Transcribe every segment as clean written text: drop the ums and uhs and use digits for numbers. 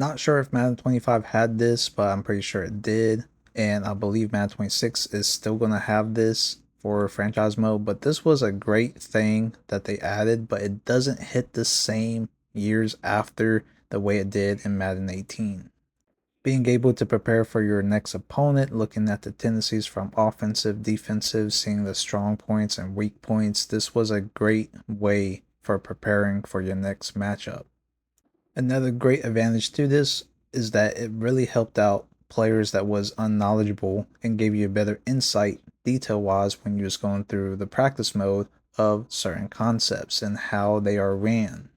Not sure if Madden 25 had this, but I'm pretty sure it did. And I believe Madden 26 is still going to have this for franchise mode. But this was a great thing that they added, but it doesn't hit the same years after the way it did in Madden 18. Being able to prepare for your next opponent, looking at the tendencies from offensive, defensive, seeing the strong points and weak points, this was a great way for preparing for your next matchup. Another great advantage to this is that it really helped out players that was unknowledgeable and gave you a better insight detail wise when you was going through the practice mode of certain concepts and how they are ran.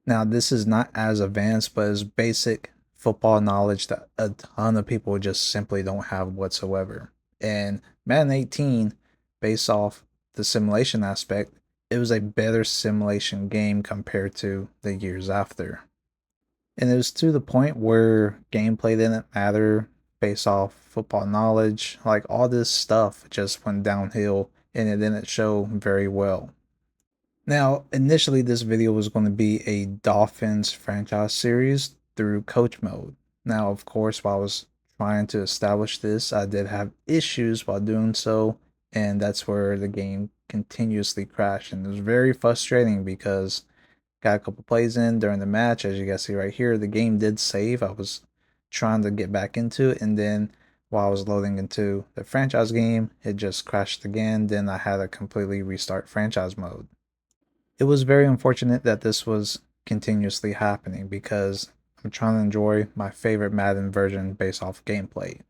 Now this is not as advanced but is basic football knowledge that a ton of people just simply don't have whatsoever. And Madden 18, based off the simulation aspect, it was a better simulation game compared to the years after. And it was to the point where gameplay didn't matter based off football knowledge. Like all this stuff just went downhill and it didn't show very well. Now, initially, this video was going to be a Dolphins franchise series through coach mode. Now, of course, while I was trying to establish this, I did have issues while doing so, and that's where the game continuously crashed. And it was very frustrating because got a couple plays in during the match. As you guys see right here, the game did save. I was trying to get back into it, and then while I was loading into the franchise game, it just crashed again. Then I had to completely restart franchise mode. It was very unfortunate that this was continuously happening because I'm trying to enjoy my favorite Madden version based off gameplay.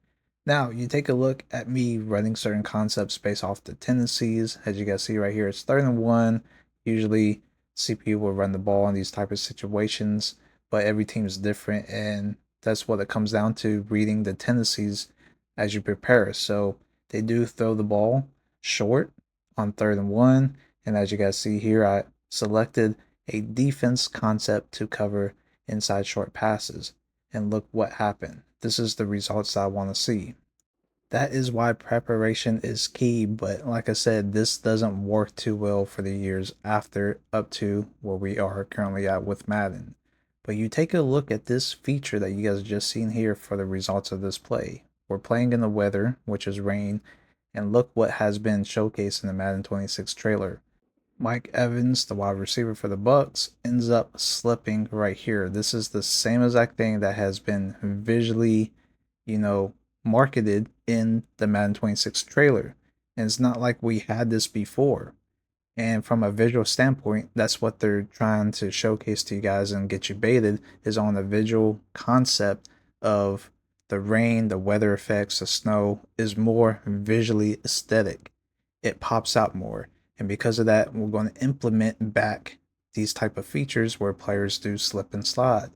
Now, you take a look at me running certain concepts based off the tendencies. As you guys see right here, it's 3rd and 1. Usually, CPU will run the ball in these type of situations, but every team is different, and that's what it comes down to, reading the tendencies as you prepare. So they do throw the ball short on 3rd and 1, and as you guys see here, I selected a defense concept to cover inside short passes. And look what happened. This is the results I want to see. That is why preparation is key, but like I said, this doesn't work too well for the years after up to where we are currently at with Madden. But you take a look at this feature that you guys just seen here for the results of this play. We're playing in the weather, which is rain, and look what has been showcased in the Madden 26 trailer. Mike Evans, the wide receiver for the Bucks, ends up slipping right here. This is the same exact thing that has been visually, you know, marketed in the Madden 26 trailer. And it's not like we had this before. And from a visual standpoint, that's what they're trying to showcase to you guys and get you baited is on the visual concept of the rain, the weather effects, the snow is more visually aesthetic. It pops out more. And because of that, we're going to implement back these type of features where players do slip and slide.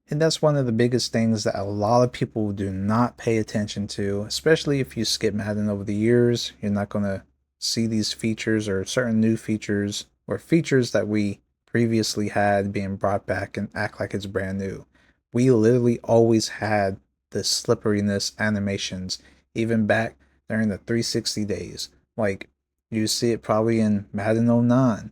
And that's one of the biggest things that a lot of people do not pay attention to, especially if you skip Madden over the years. You're not going to see these features or certain new features or features that we previously had being brought back and act like it's brand new. We literally always had the slipperiness animations, even back during the 360 days. Like you see it probably in Madden 09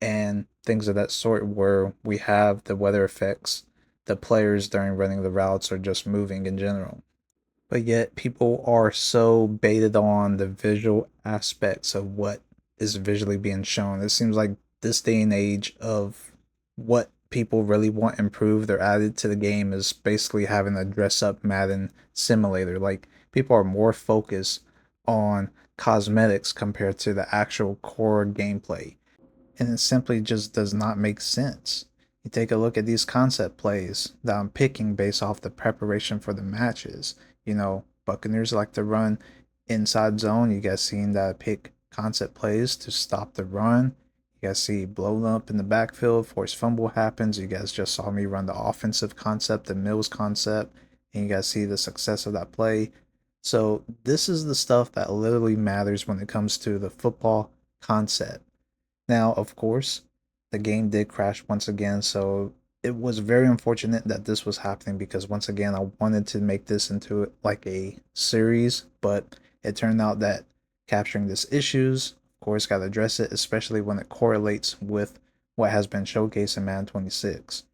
and things of that sort where we have the weather effects, the players during running the routes or just moving in general. But yet people are so baited on the visual aspects of what is visually being shown. It seems like this day and age of what people really want improved or added to the game is basically having a dress up Madden simulator. Like people are more focused on cosmetics compared to the actual core gameplay, and it simply just does not make sense. You take a look at these concept plays that I'm picking based off the preparation for the matches. Buccaneers like to run inside zone. You guys seen that I pick concept plays to stop the run. You guys see blown up in the backfield, forced fumble happens. You guys just saw me run the offensive concept, the Mills concept, and you guys see the success of that play. So this is the stuff that literally matters when it comes to the football concept. Now, of course, the game did crash once again, so it was very unfortunate that this was happening because once again I wanted to make this into like a series, but it turned out that capturing this issues, of course, got to address it, especially when it correlates with what has been showcased in Madden 26.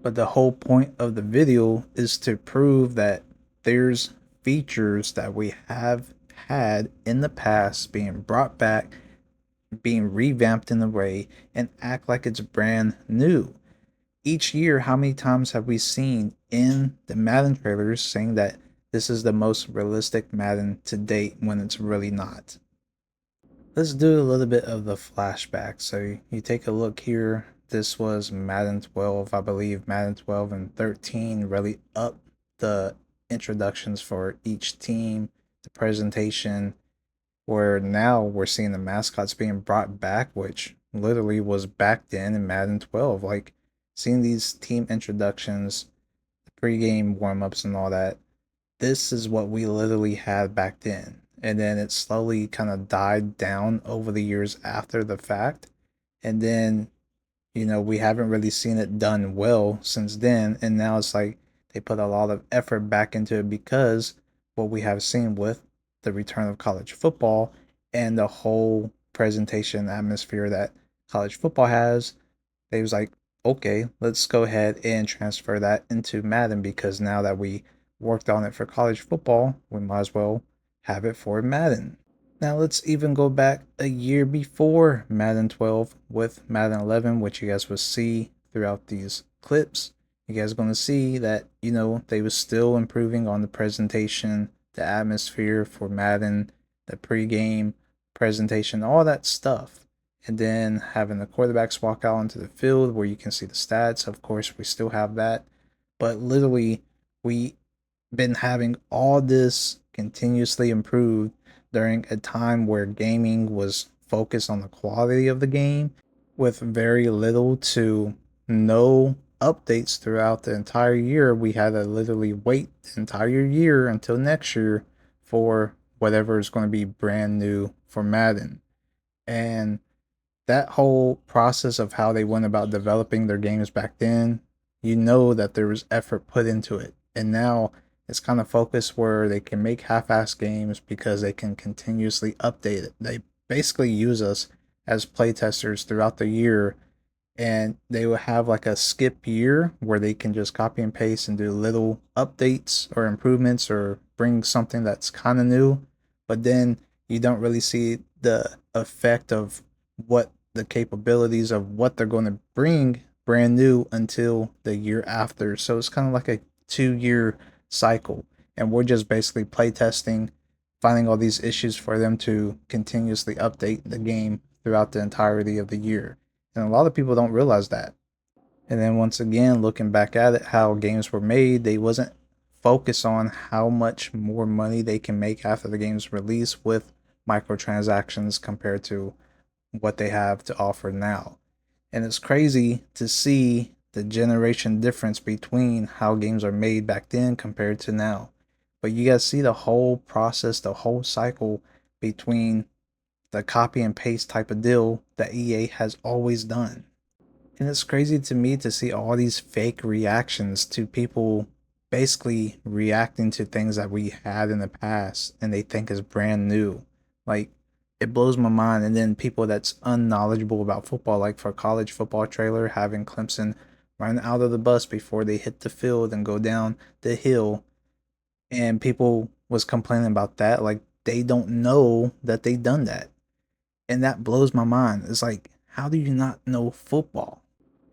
But the whole point of the video is to prove that there's features that we have had in the past being brought back, being revamped in a way, and act like it's brand new. Each year, how many times have we seen in the Madden trailers saying that this is the most realistic Madden to date when it's really not? Let's do a little bit of the flashback. So you take a look here. This was Madden 12, I believe. Madden 12 and 13 really up the introductions for each team, the presentation, where now we're seeing the mascots being brought back, which literally was back then in Madden 12. Like seeing these team introductions, the pregame warm-ups and all that, this is what we literally had back then. And then it slowly kind of died down over the years after the fact. And then, we haven't really seen it done well since then. And now it's like they put a lot of effort back into it because what we have seen with the return of college football and the whole presentation atmosphere that college football has, they was like, okay, let's go ahead and transfer that into Madden because now that we worked on it for college football, we might as well have it for Madden. Now let's even go back a year before Madden 12 with Madden 11, which you guys will see throughout these clips. You guys are going to see that, they was still improving on the presentation, the atmosphere for Madden, the pregame presentation, all that stuff. And then having the quarterbacks walk out onto the field where you can see the stats. Of course, we still have that. But literally, we been having all this continuously improved during a time where gaming was focused on the quality of the game with very little to no updates throughout the entire year. We had to literally wait the entire year until next year for whatever is going to be brand new for Madden. And that whole process of how they went about developing their games back then, that there was effort put into it. And now it's kind of focused where they can make half-ass games because they can continuously update it. They basically use us as playtesters throughout the year, and they will have like a skip year where they can just copy and paste and do little updates or improvements or bring something that's kind of new, but then you don't really see the effect of what the capabilities of what they're going to bring brand new until the year after. So it's kind of like a 2 year cycle, and we're just basically playtesting, finding all these issues for them to continuously update the game throughout the entirety of the year. And a lot of people don't realize that. And then once again, looking back at it, how games were made, they wasn't focused on how much more money they can make after the game's release with microtransactions compared to what they have to offer now. And it's crazy to see the generation difference between how games are made back then compared to now. But you guys see the whole process, the whole cycle between the copy and paste type of deal that EA has always done. And it's crazy to me to see all these fake reactions to people basically reacting to things that we had in the past and they think is brand new. Like, it blows my mind. And then people that's unknowledgeable about football, like for college football trailer, having Clemson run out of the bus before they hit the field and go down the hill, and people was complaining about that. Like, they don't know that they done that. And that blows my mind. It's like, how do you not know football?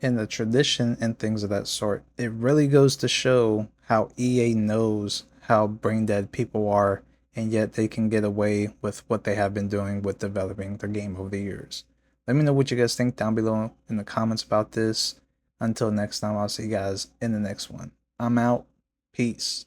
And the tradition and things of that sort. It really goes to show how EA knows how brain dead people are, and yet they can get away with what they have been doing with developing their game over the years. Let me know what you guys think down below in the comments about this. Until next time, I'll see you guys in the next one. I'm out. Peace.